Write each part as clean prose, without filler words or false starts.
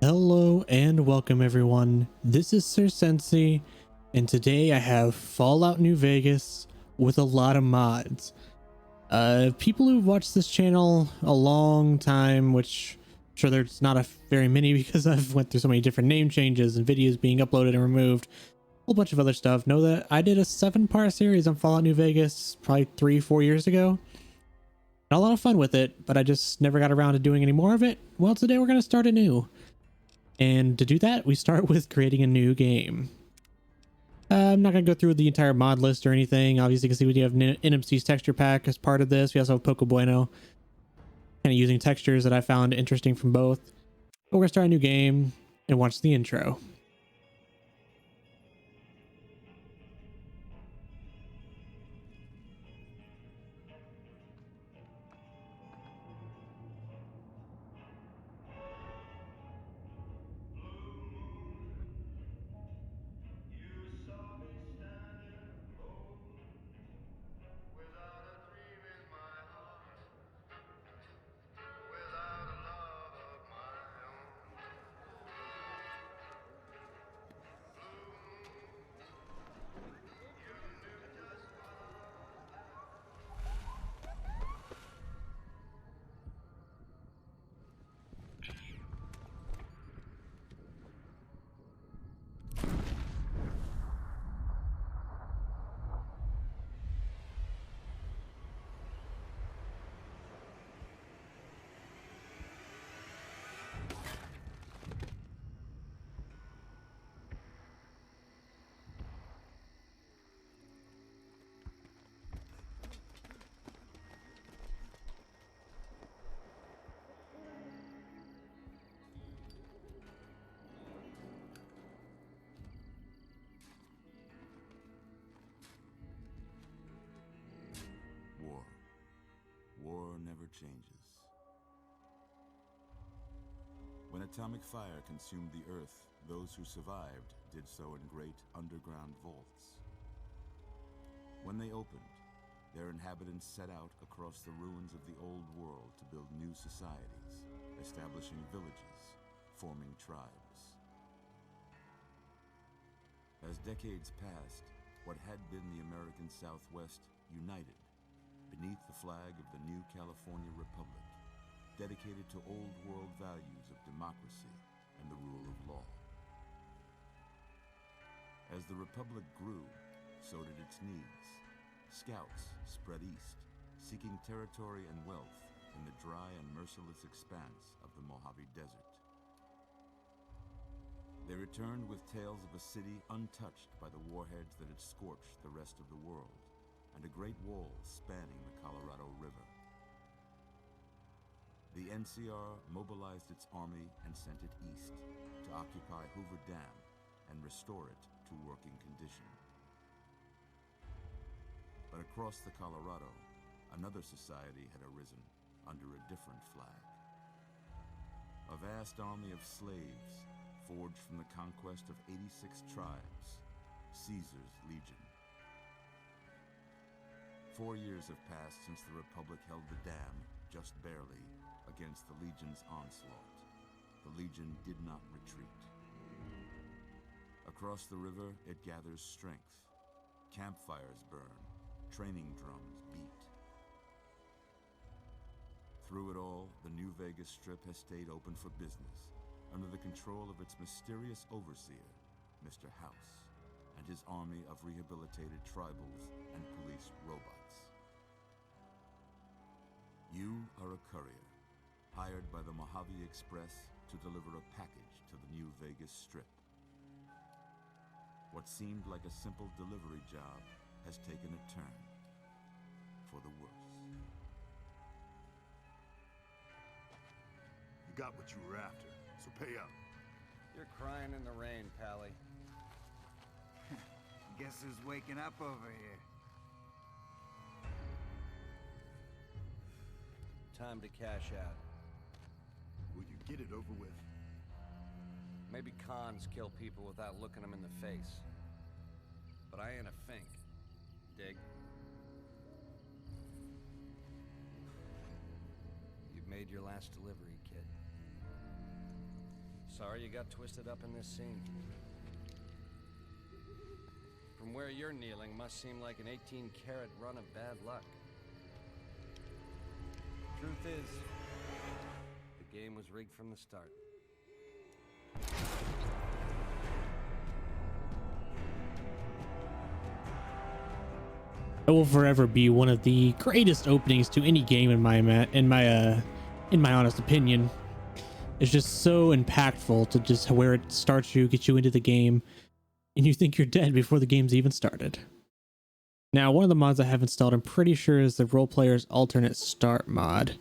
Hello and welcome everyone. This is Sir Sensei, and today I have Fallout New Vegas with a lot of mods. People who've watched this channel a long time, which I'm sure there's not a very many because I've went through so many different name changes and videos being uploaded and removed, a whole bunch of other stuff, know that I did a 7-part series on Fallout New Vegas probably 3-4 years ago. Had a lot of fun with it, but I just never got around to doing any more of it. Well, today we're going to start anew. And to do that, we start with creating a new game. I'm not going to go through the entire mod list or anything. Obviously, you can see we do have NMC's texture pack as part of this. We also have Poco Bueno, kind of using textures that I found interesting from both. But we're going to start a new game and watch the intro. War never changes. When atomic fire consumed the Earth, those who survived did so in great underground vaults. When they opened, their inhabitants set out across the ruins of the old world to build new societies, establishing villages, forming tribes. As decades passed, what had been the American Southwest united beneath the flag of the new California Republic, dedicated to old world values of democracy and the rule of law. As the Republic grew, so did its needs. Scouts spread east, seeking territory and wealth in the dry and merciless expanse of the Mojave Desert. They returned with tales of a city untouched by the warheads that had scorched the rest of the world, and a great wall spanning the Colorado River. The NCR mobilized its army and sent it east to occupy Hoover Dam and restore it to working condition. But across the Colorado, another society had arisen under a different flag. A vast army of slaves forged from the conquest of 86 tribes, Caesar's Legion. 4 years have passed since the Republic held the dam, just barely, against the Legion's onslaught. The Legion did not retreat. Across the river, it gathers strength. Campfires burn, training drums beat. Through it all, the New Vegas Strip has stayed open for business, under the control of its mysterious overseer, Mr. House, and his army of rehabilitated tribals and police robots. You are a courier, hired by the Mojave Express to deliver a package to the New Vegas Strip. What seemed like a simple delivery job has taken a turn for the worse. You got what you were after, so pay up. You're crying in the rain, Pally. Guess who's waking up over here? Time to cash out. Will you get it over with? Maybe cons kill people without looking them in the face. But I ain't a fink. Dig? You've made your last delivery, kid. Sorry you got twisted up in this scene. From where you're kneeling must seem like an 18-karat run of bad luck. Truth is, the game was rigged from the start. It will forever be one of the greatest openings to any game in my honest opinion. It's just so impactful to just where it starts you, gets you into the game, and you think you're dead before the game's even started. Now, one of the mods I have installed, I'm pretty sure, is the Role Player's Alternate Start mod,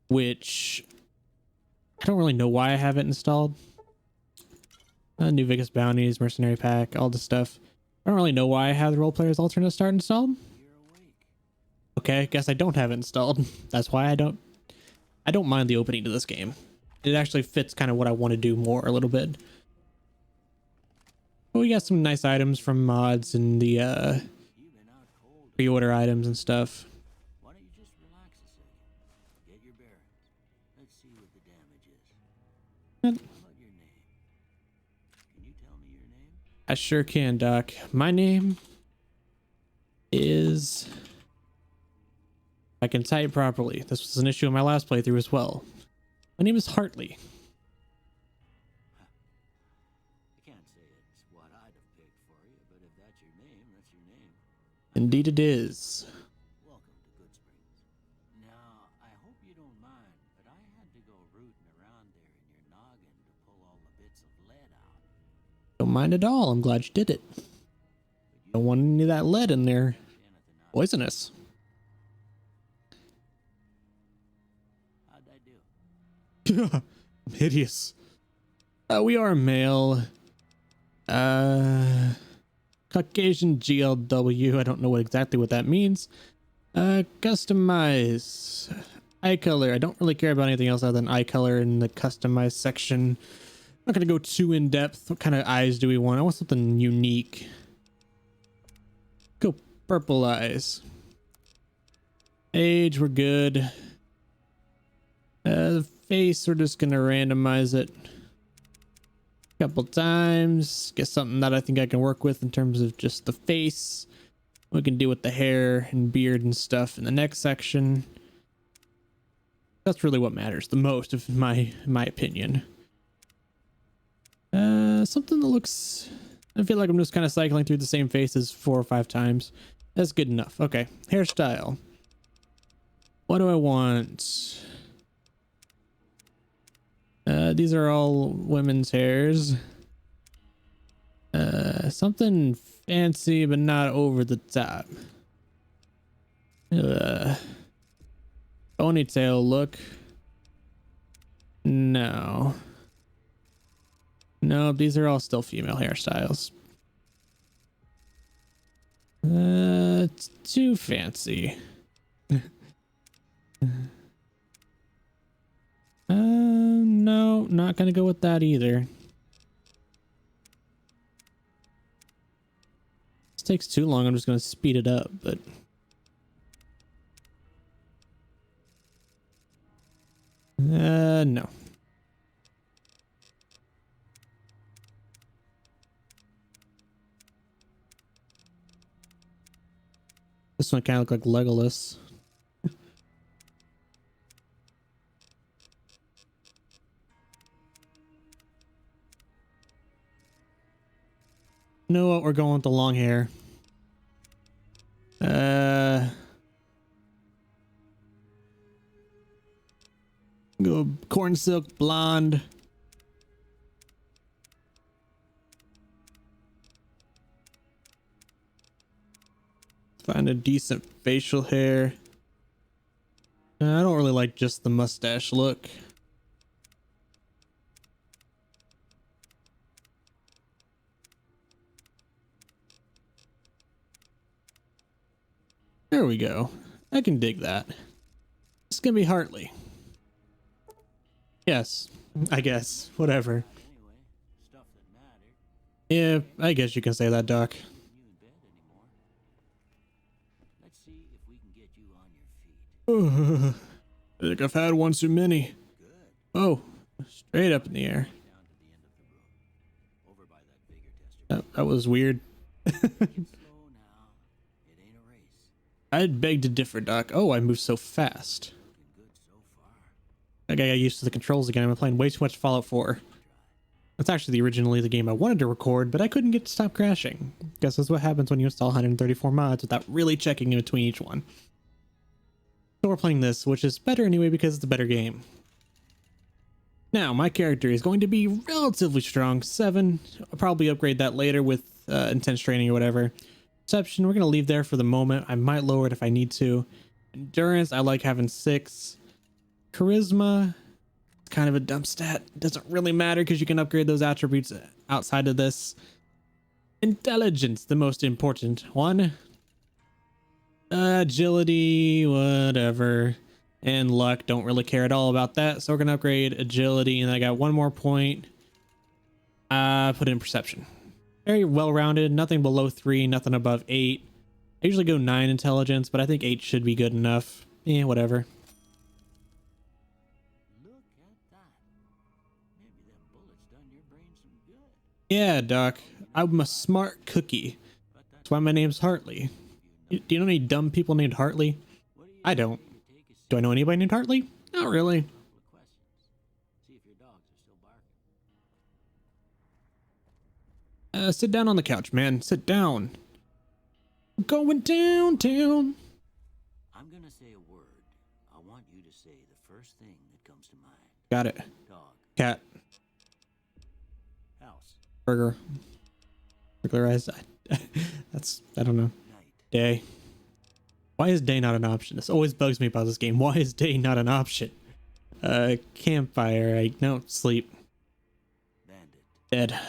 which I don't really know why I have it installed. New Vegas Bounties, Mercenary Pack, all this stuff. I don't really know why I have the Role Player's Alternate Start installed. Okay, I guess I don't have it installed. That's why I don't mind the opening to this game. It actually fits kind of what I want to do more a little bit. But we got some nice items from mods and the pre-order items and stuff. Why don't you just relax a second? Get your bearings. Let's see what the damage is. How about your name? Can you tell me your name? I sure can, Doc. My name is... I can type properly. This was an issue in my last playthrough as well. My name is Hartley. I can't say it's what I'd have picked for you, but if that's your name, that's your name. Indeed it is. Welcome to GOODSPRINGS. Now, I hope you don't mind, but I had to go rooting around there in your noggin to pull all the bits of lead out. Don't mind at all. I'm glad you did it. Don't want any of that lead in there. Poisonous. How'd I do? Hideous. We are male. Caucasian GLW. I don't know exactly what that means. Customize. Eye color. I don't really care about anything else other than eye color in the customize section. I'm not going to go too in depth. What kind of eyes do we want? I want something unique. Go purple eyes. Age, we're good. The face, we're just gonna randomize it a couple times. Get something that I think I can work with in terms of just the face. We can do with the hair and beard and stuff in the next section. That's really what matters the most, in my opinion. Something that looks... I feel like I'm just kind of cycling through the same faces 4 or 5 times. That's good enough. Okay, hairstyle. What do I want? These are all women's hairs. Something fancy but not over the top. Ponytail look. No. No, these are all still female hairstyles. It's too fancy. No, not gonna go with that either. This takes too long. I'm just gonna speed it up, but no. This one kind of look like Legolas. You know what? We're going with the long hair. Go corn silk blonde. Find a decent facial hair. I don't really like just the mustache look. There we go. I can dig that. It's gonna be Hartley. Yes, I guess. Whatever. Anyway, stuff that mattered. Yeah, I guess you can say that, Doc. You in bed anymore. Let's see if we can get you on your feet. I think I've had one too many. Good. Oh, straight up in the air. Down That was weird. Slow now. It ain't a race. I'd beg to differ, Doc. Oh, I moved so fast. Looking good so far. I got used to the controls again. I'm playing way too much Fallout 4. That's actually originally the game I wanted to record, but I couldn't get to stop crashing. Guess that's what happens when you install 134 mods without really checking in between each one. So we're playing this, which is better anyway because it's a better game. Now, my character is going to be relatively strong. 7. I'll probably upgrade that later with intense training or whatever. Perception, we're going to leave there for the moment. I might lower it if I need to. Endurance, I like having 6. Charisma, kind of a dumb stat. Doesn't really matter because you can upgrade those attributes outside of this. Intelligence, the most important one. Agility, whatever. And luck, don't really care at all about that. So we're gonna upgrade agility, and I got 1 more point. Put in perception. Very well-rounded, nothing below 3, nothing above 8. I usually go 9 intelligence, but I think 8 should be good enough. Whatever. Look at that. Maybe them bullets done your brain some good. Yeah, Doc. I'm a smart cookie. But That's why my name's Hartley. Do you know any dumb people named Hartley? what do you I don't. say you take a Do I know anybody named Hartley? Not really. couple of questions? See if your dogs are still barking. Sit down on the couch, man. Sit down. I'm going downtown. I'm gonna say a word. I want you to say the first thing that comes to mind. Got it. Dog. Cat. House. Burger. Burglarized. I don't know. Night. Day. Why is day not an option? This always bugs me about this game. Why is day not an option? Campfire. No, sleep. Bandit. Dead.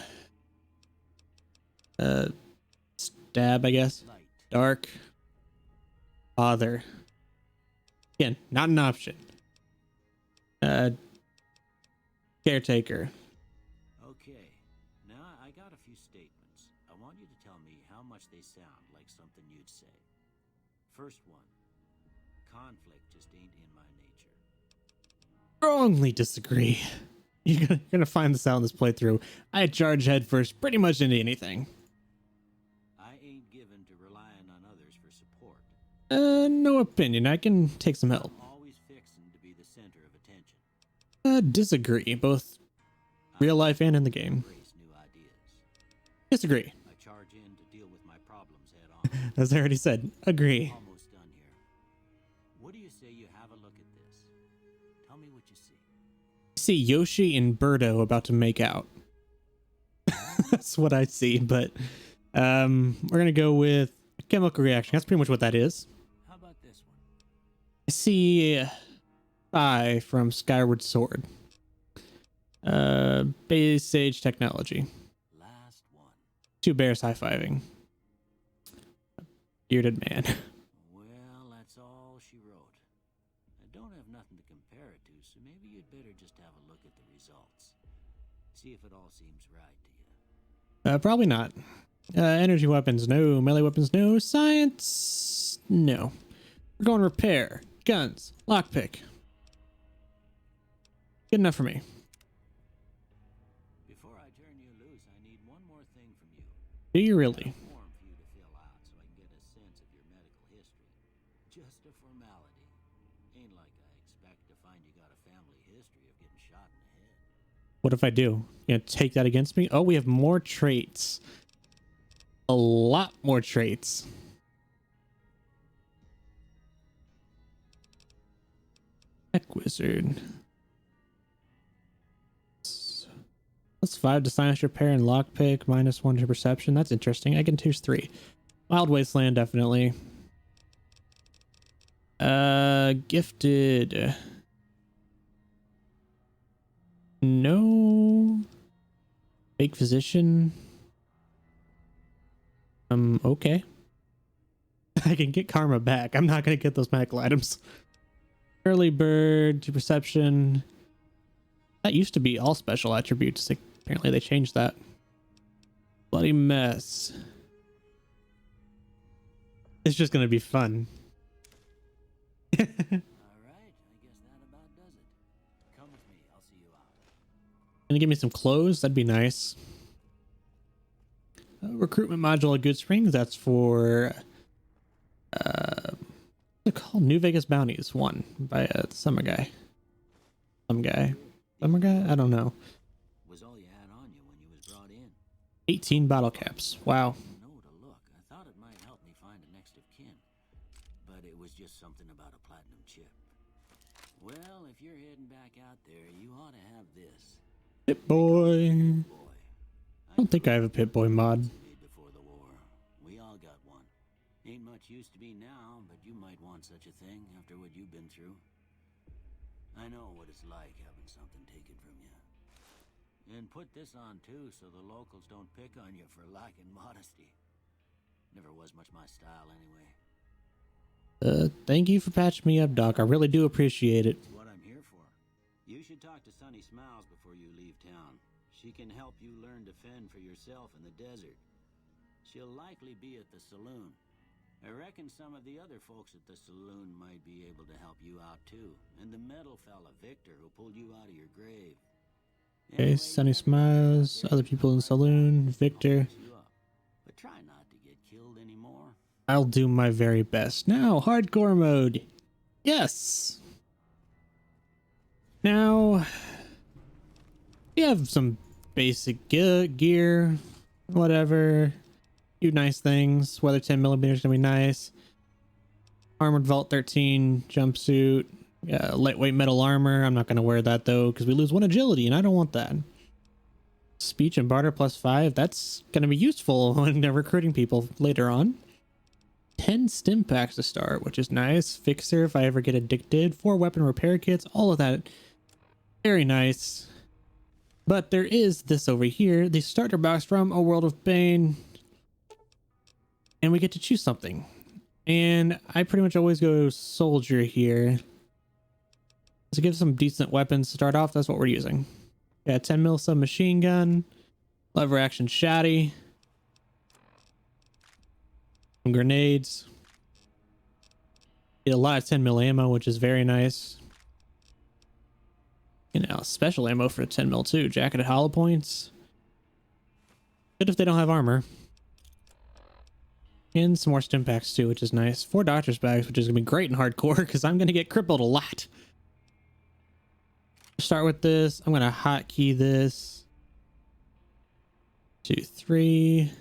Stab, I guess. Light. Dark. Father. Again, not an option. Caretaker. Okay. Now I got a few statements. I want you to tell me how much they sound like something you'd say. First one. Conflict just ain't in my nature. Strongly disagree. You're gonna find this out in this playthrough. I charge headfirst pretty much into anything. I ain't given to relying on others for support. No opinion. I can take some help. I'm always fixing to be the center of attention. Disagree. Both real life and in the game. Embrace new ideas. Disagree. I charge in to deal with my problems head on. As I already said, agree. Almost done here. What do you say you have a look at this? Tell me what you see. I see Yoshi and Birdo about to make out. That's what I see, but we're gonna go with chemical reaction. That's pretty much what that is. How about this one? I see Phi from Skyward Sword. Base Sage technology. Last one. 2 bears high-fiving. Bearded man. Well, that's all she wrote. I don't have nothing to compare it to, so maybe you'd better just have a look at the results. See if it all seems right to you. Probably not. Energy weapons, no. Melee weapons, no. Science, no. We're going repair. Guns. Lockpick. Good enough for me. Before I turn you loose, I need one more thing from you. Do you really? A form for you to fill out so I can get a sense of your medical history. Just a formality. Ain't like I expect to find you got a family history of getting shot in the head. What if I do? You gonna take that against me? Oh, we have more traits. A lot more traits. Tech wizard. Plus 5 to science repair and lockpick. -1 to perception. That's interesting. I can choose 3. Wild Wasteland, definitely. Gifted. No. Fake physician. Okay. I can get karma back. I'm not gonna get those medical items. Early bird to perception. That used to be all special attributes. Apparently they changed that. Bloody mess. It's just gonna be fun. All right, I guess that about does it. Come with me, I'll see you out. Gonna give me some clothes? That'd be nice. recruitment module at GOODSPRINGS. That's for what's it called? New Vegas Bounties 1 by Summer Guy. Summer Guy? I don't know. Was all you had on you when you was brought in. 18 bottle caps. Wow. No to look. I thought it might help me find a next of kin, but it was just something about a platinum chip. Well, if you're heading back out there, you ought to have this. Pip-Boy. Boy, I don't think I have a Pip-Boy mod. before the war. We all got one. Ain't much use to be now, but you might want such a thing after what you've been through. I know what it's like having something taken from you. And put this on too, so the locals don't pick on you for lacking modesty. Never was much my style anyway. Thank you for patching me up, Doc. I really do appreciate it. It's what I'm here for. You should talk to Sunny Smiles before you leave town. She can help you learn to fend for yourself in the desert. She'll likely be at the saloon. I reckon some of the other folks at the saloon might be able to help you out too. And the metal fella, Victor, who pulled you out of your grave. Okay, Sunny Smiles, other people in the saloon, Victor. But try not to get killed anymore. I'll do my very best. Now, hardcore mode. Yes. Now, we have some basic gear, whatever. Few nice things. Weather 10mm is gonna be nice. Armored Vault 13 jumpsuit. Lightweight metal armor. I'm not gonna wear that though because we lose 1 agility and I don't want that. Speech and barter +5. That's gonna be useful when they're recruiting people later on. 10 stim packs to start, which is nice. Fixer if I ever get addicted. 4 weapon repair kits. All of that. Very nice. But there is this over here. The starter box from A World of Pain. And we get to choose something. And I pretty much always go soldier here. To give some decent weapons to start off, that's what we're using. Yeah, 10mm submachine gun. Lever action shotty. Some grenades. Get a lot of 10mm ammo, which is very nice. You know, special ammo for 10mm too. Jacketed hollow points. Good if they don't have armor. And some more stim packs too, which is nice. 4 doctor's bags, which is gonna be great in hardcore because I'm gonna get crippled a lot. Start with this. I'm gonna hotkey this. 2, 3,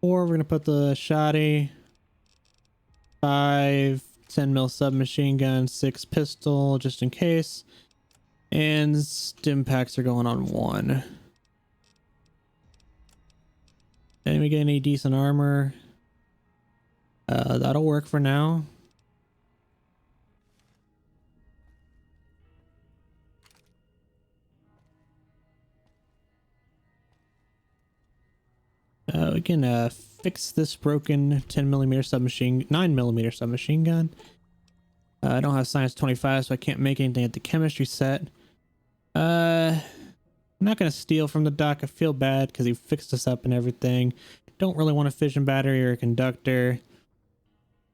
4. We're gonna put the shotty. 5, 10mm submachine gun. 6 pistol, just in case. And stim packs are going on 1. And we get any decent armor. That'll work for now. We can fix this broken 10mm submachine, 9mm submachine gun. I don't have science 25, so I can't make anything at the chemistry set. I'm not gonna steal from the doc. I feel bad because he fixed us up and everything. Don't really want a fission battery or a conductor.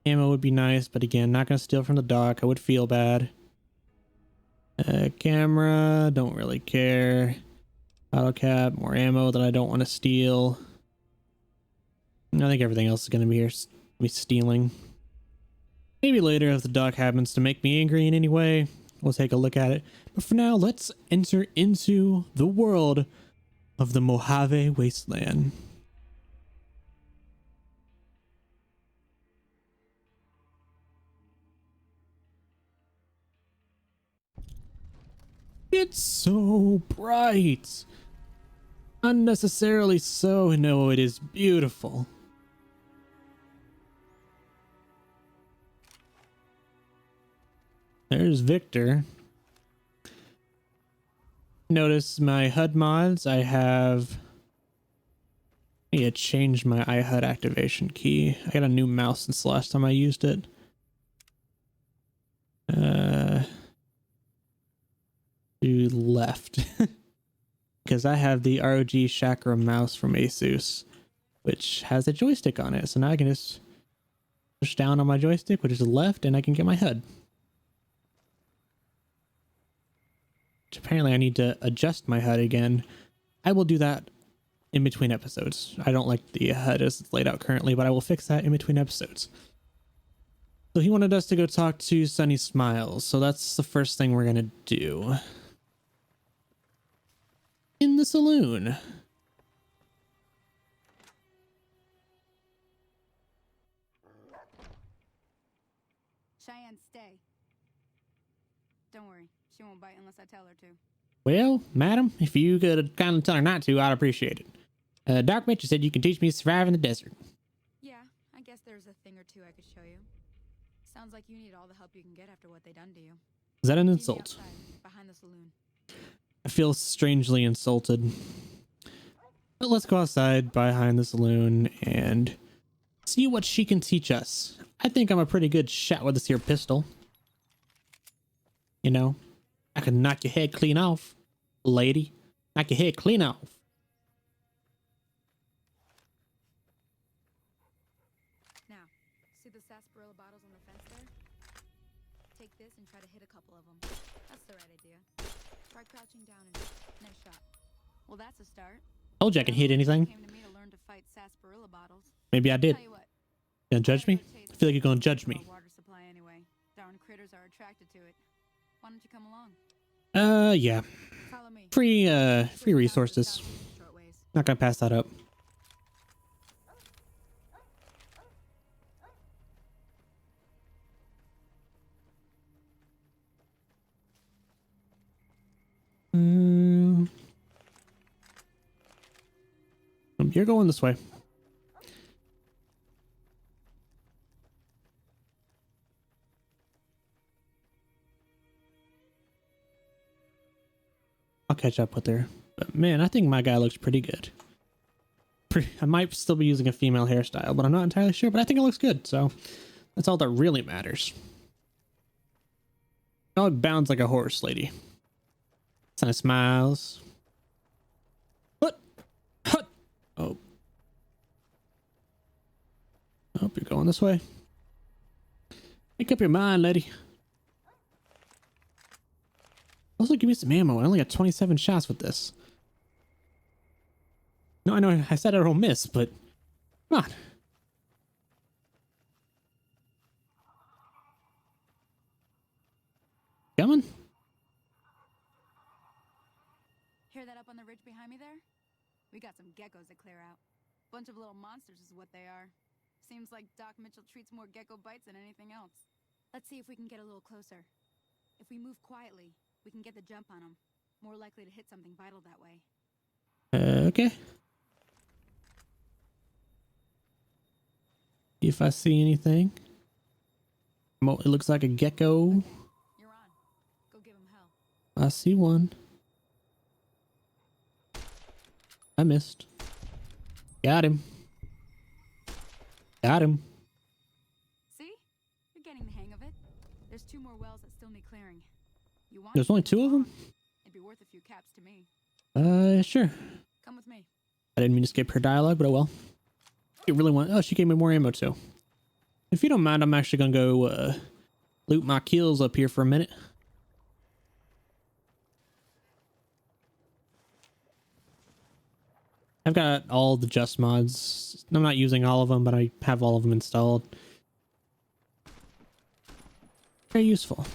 Ammo would be nice, but again, not gonna steal from the doc. I would feel bad. Camera, don't really care. Auto cap, more ammo that I don't want to steal. I think everything else is gonna be here. Be stealing. Maybe later if the doc happens to make me angry in any way, we'll take a look at it. But for now, let's enter into the world of the Mojave Wasteland. It's so bright. Unnecessarily so. No, it is beautiful. There's Victor. Notice my HUD mods. I have... I need to change my iHUD activation key. I got a new mouse since the last time I used it. To left. Because I have the ROG Chakra mouse from Asus, which has a joystick on it. So now I can just push down on my joystick, which is left, and I can get my HUD. Which apparently I need to adjust my HUD again. I will do that in between episodes. I don't like the HUD as it's laid out currently, but I will fix that in between episodes. So he wanted us to go talk to Sunny Smiles. So that's the first thing we're going to do. In the saloon. Cheyenne, stay. Don't worry, she won't bite unless I tell her to. Well, madam, if you could kindly tell her not to, I'd appreciate it. Doc Mitchell said you can teach me to survive in the desert. Yeah, I guess there's a thing or two I could show you. Sounds like you need all the help you can get after what they done to you. Is that an Meet me insult? outside, behind the saloon. I feel strangely insulted. But let's go outside behind the saloon and see what she can teach us. I think I'm a pretty good shot with this here pistol. You know, I can knock your head clean off, lady. Knock your head clean off. Now, see the sarsaparilla bottles on the fence there? Take this and try to hit a couple of them. That's the right idea. Try crouching down and nice shot. Well, that's a start. Told you I can hit anything. Came to me to learn to fight sarsaparilla bottles. Maybe I did. Tell you what, Gonna judge me? I feel like you're gonna judge me. water supply anyway. Darn critters are attracted to it. Why don't you come along? Yeah. Follow me. Free resources. Short ways. Not gonna pass that up. You're going this way. I'll catch up with her. But man, I think my guy looks pretty good. I might still be using a female hairstyle, but I'm not entirely sure. But I think it looks good, so that's all that really matters. Dog bounds like a horse, lady. Sunny Smiles. What? Hut. Oh. Hope you're going this way. Make up your mind, lady. Also, give me some ammo. I only got 27 shots with this. No, I know I said I don't miss, but come on. Coming? Hear that up on the ridge behind me there? We got some geckos to clear out. Bunch of little monsters is what they are. Seems like Doc Mitchell treats more gecko bites than anything else. Let's see if we can get a little closer. If we move quietly, we can get the jump on them. More likely to hit something vital that way. Okay. If I see anything. It looks like a gecko. You're on. Go give him hell. I see one. I missed. Got him. Got him. See? You're getting the hang of it. There's 2 more wells that still need clearing. You want? There's only 2 of them? It'd be worth a few caps to me. Sure. Come with me. I didn't mean to skip her dialogue, but oh well. You really want... Oh, she gave me more ammo too. If you don't mind, I'm actually gonna go loot my kills up here for a minute. I've got all the just mods. I'm not using all of them, but I have all of them installed. Very useful.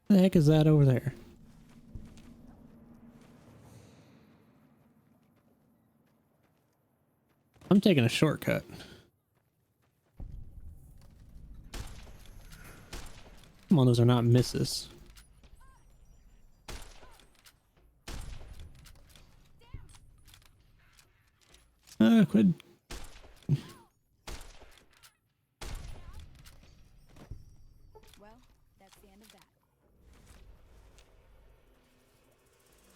The heck is that over there? I'm taking a shortcut. Come on, those are not misses. Quit. Well, that's the end of that.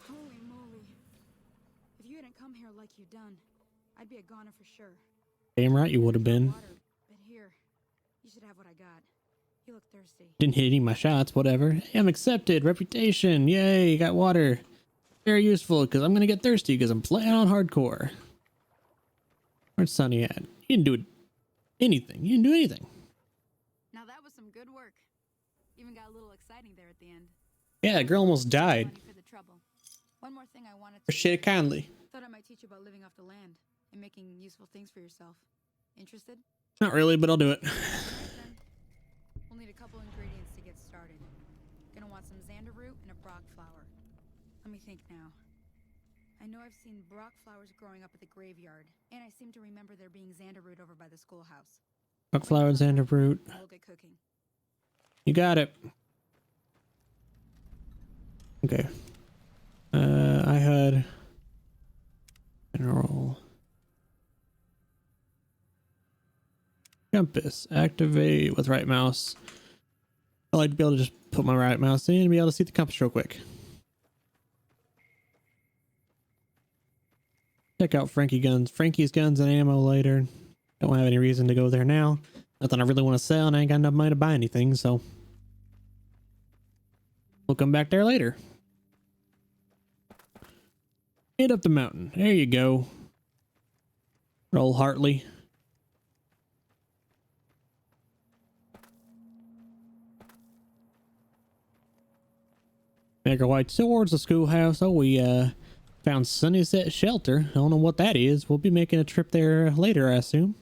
Holy moly. If you hadn't come here like you done, I'd be a goner for sure. Damn right you would have been. Water, but here, you should have what I got. You look thirsty. Didn't hit any of my shots, whatever. Hey, I'm accepted. Reputation. Yay, got water. Very useful, because I'm going to get thirsty, because I'm playing on hardcore. Where's Sunny at? He didn't do anything. He didn't do anything. Now that was some good work. Even got a little exciting there at the end. Yeah, that girl almost died. Money for the trouble. One more thing I wanted to Appreciate it kindly. thought I might teach you about living off the land and making useful things for yourself. Interested? Not really, but I'll do it. Then we'll need a couple ingredients to get started. Gonna want some xander root and a brock flower. Let me think now. I know I've seen brock flowers growing up at the graveyard, and I seem to remember there being xander root over by the schoolhouse. Brock flower and xander root. We'll get cooking. You got it. Okay. I had general compass activate with right mouse. I like to be able to just put my right mouse in and be able to see the compass real quick. Check out Frankie's guns and ammo later. Don't have any reason to go there now. Nothing I really want to sell, and I ain't got enough money to buy anything, so we'll come back there later. Head up the mountain. There you go. Old Hartley. Make our way towards the schoolhouse. Oh, we found Sunnyset Shelter. I don't know what that is. We'll be making a trip there later, I assume.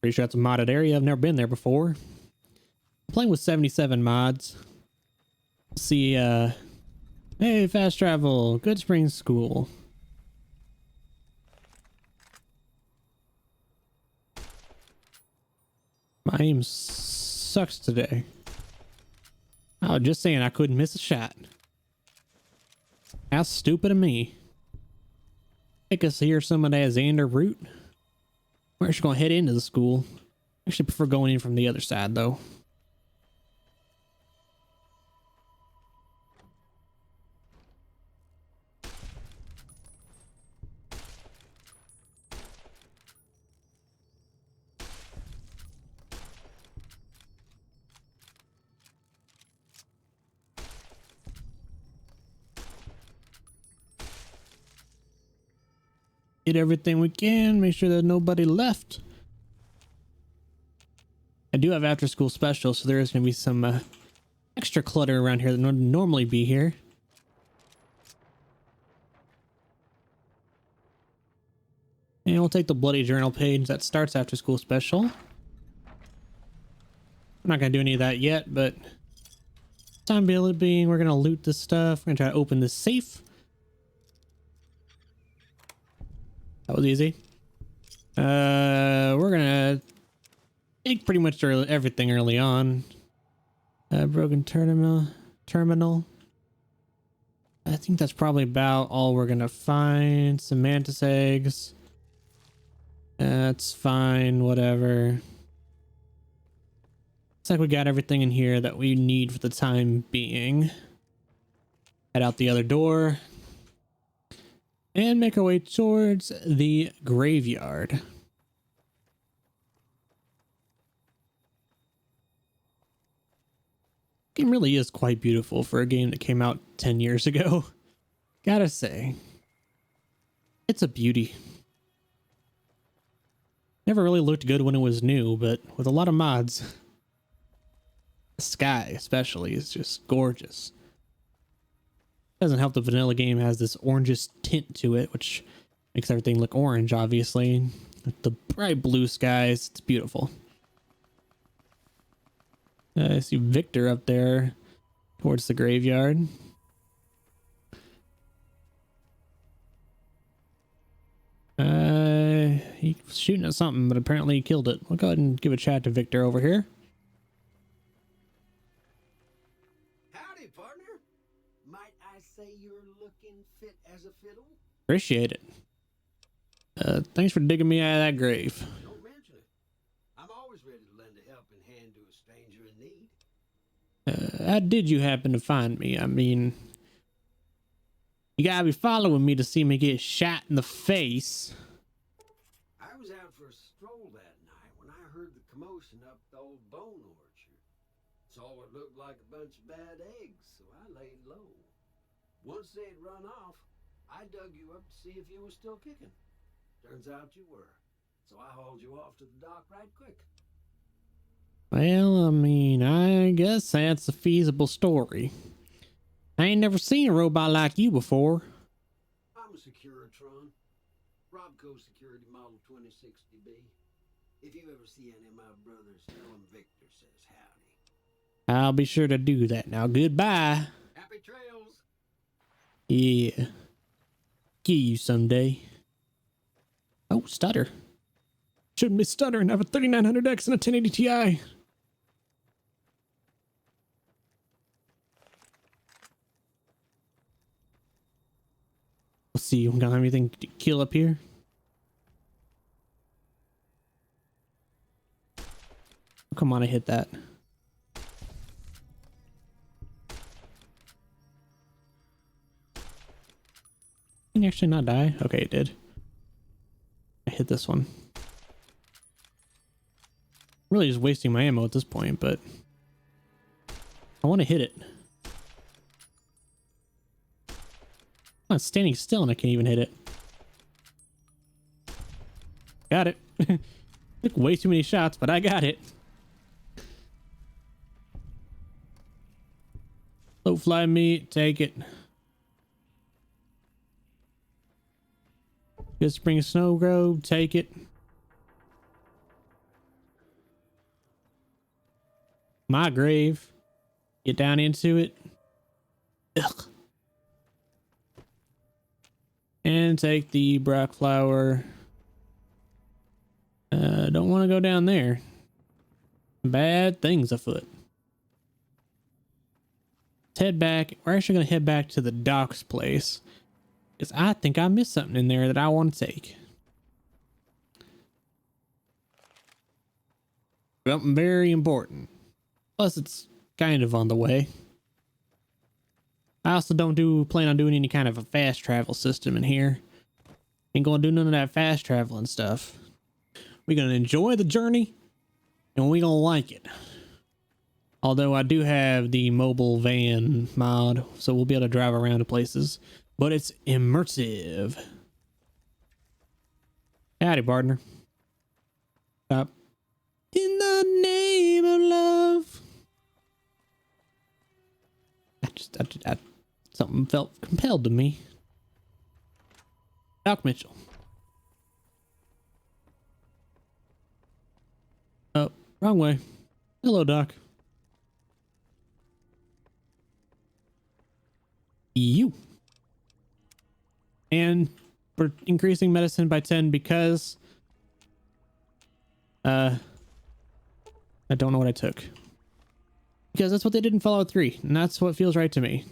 Pretty sure that's a modded area. I've never been there before. I'm playing with 77 mods. See, hey, fast travel. GOODSPRINGS School. My aim sucks today. I was just saying I couldn't miss a shot. How stupid of me. Take us here some of that xander root. We're actually going to head into the school. I actually prefer going in from the other side, though. Get everything we can, make sure there's nobody left. I do have after school special, so there is going to be some extra clutter around here that would normally be here. And we'll take the bloody journal page that starts after school special. I'm not going to do any of that yet, but time being, we're going to loot this stuff. We're going to try to open this safe. That was easy. We're gonna take pretty much everything early on. Broken terminal. I think that's probably about all we're gonna find. Some mantis eggs. That's fine, whatever. Looks like we got everything in here that we need for the time being. Head out the other door. And make our way towards the graveyard. Game really is quite beautiful for a game that came out 10 years ago. Gotta say. It's a beauty. Never really looked good when it was new, but with a lot of mods. The sky especially is just gorgeous. Doesn't help the vanilla game has this orangish tint to it, which makes everything look orange, obviously. With the bright blue skies, it's beautiful. I see Victor up there towards the graveyard. He was shooting at something, but apparently he killed it. We'll go ahead and give a chat to Victor over here. Howdy, partner. Might I say you're looking fit as a fiddle? Appreciate it. Thanks for digging me out of that grave. Don't mention it. I'm always ready to lend a helping hand to a stranger in need. How did you happen to find me? I mean, you gotta be following me to see me get shot in the face. I was out for a stroll that night when I heard the commotion up the old bone orchard. Saw what looked like a bunch of bad eggs, so I laid low. Once they'd run off, I dug you up to see if you were still kicking. Turns out you were, so I hauled you off to the dock right quick. Well, I mean, I guess that's a feasible story. I ain't never seen a robot like you before. I'm a Securitron. Robco Security Model 2060B. If you ever see any of my brothers, tell them Victor says howdy. I'll be sure to do that. Now, goodbye. Happy trails! Yeah. Get you someday. Oh, stutter. Shouldn't be stuttering. I have a 3900X and a 1080 Ti. Let's see. We don't have anything to kill up here. Oh, come on, I hit that. Can you actually not die? Okay, it did. I hit this one. Really just wasting my ammo at this point, but I want to hit it. I'm not standing still and I can't even hit it. Got it. Took way too many shots, but I got it. Low fly meat, take it. Good spring snow grove, take it. My grave. Get down into it. Ugh. And take the Brock flower. Don't want to go down there. Bad things afoot. Let's head back. We're actually going to head back to the doc's place, because I think I missed something in there that I want to take. Something very important. Plus, it's kind of on the way. I also don't plan on doing any kind of a fast travel system in here. Ain't gonna do none of that fast traveling stuff. We're gonna enjoy the journey, and we're gonna like it. Although I do have the mobile van mod, so we'll be able to drive around to places. But it's immersive. Howdy, partner. Stop. In the name of love. Something felt compelled to me. Doc Mitchell. Oh, wrong way. Hello, Doc. You. And we're increasing medicine by 10 because I don't know what I took. Because that's what they did in Fallout 3, and that's what feels right to me.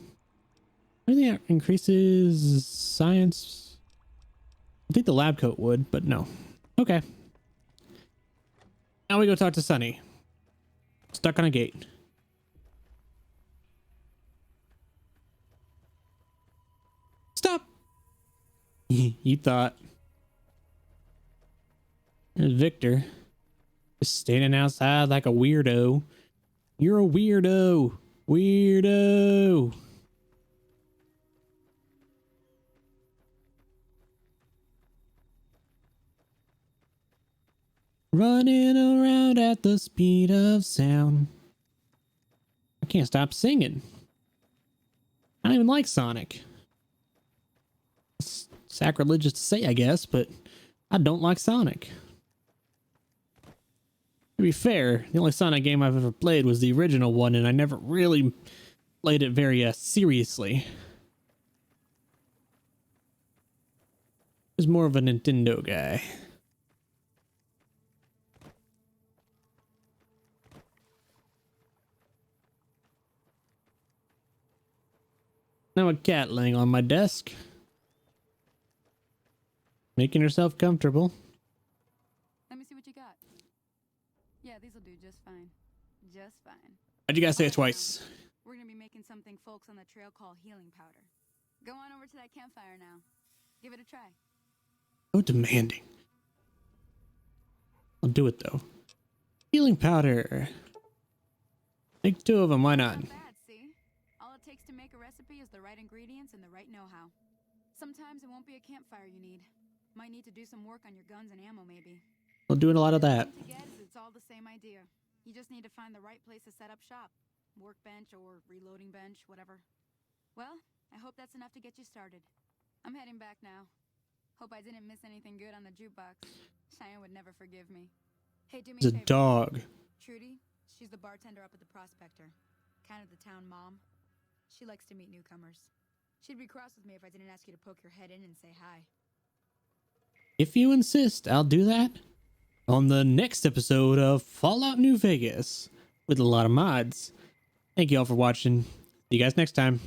Anything that increases science? I think the lab coat would, but no. Okay. Now we go talk to Sunny. Stuck on a gate. Stop! You thought. There's Victor. Just standing outside like a weirdo. You're a weirdo. Weirdo. Running around at the speed of sound. I can't stop singing. I don't even like Sonic. It's sacrilegious to say, I guess, but I don't like Sonic. To be fair, the only Sonic game I've ever played was the original one, and I never really played it very seriously. I was more of a Nintendo guy. Now a cat laying on my desk. Making herself comfortable. Let me see what you got. Yeah, these'll do just fine. Just fine. Why'd you guys say it twice? We're gonna be making something folks on the trail call healing powder. Go on over to that campfire now. Give it a try. So demanding. I'll do it though. Healing powder. Make 2 of them, why not? Not bad, see? All it takes to make a recipe is the right ingredients and the right know-how. Sometimes it won't be a campfire you need. Might need to do some work on your guns and ammo, maybe. We'll do a lot of that. It's all the same idea. You just need to find the right place to set up shop. Workbench or reloading bench, whatever. Well, I hope that's enough to get you started. I'm heading back now. Hope I didn't miss anything good on the jukebox. Cheyenne would never forgive me. Hey, do me It's a a favor. dog. Trudy, she's the bartender up at the Prospector. Kind of the town mom. She likes to meet newcomers. She'd be cross with me if I didn't ask you to poke your head in and say hi. If you insist, I'll do that on the next episode of Fallout New Vegas with a lot of mods. Thank you all for watching. See you guys next time.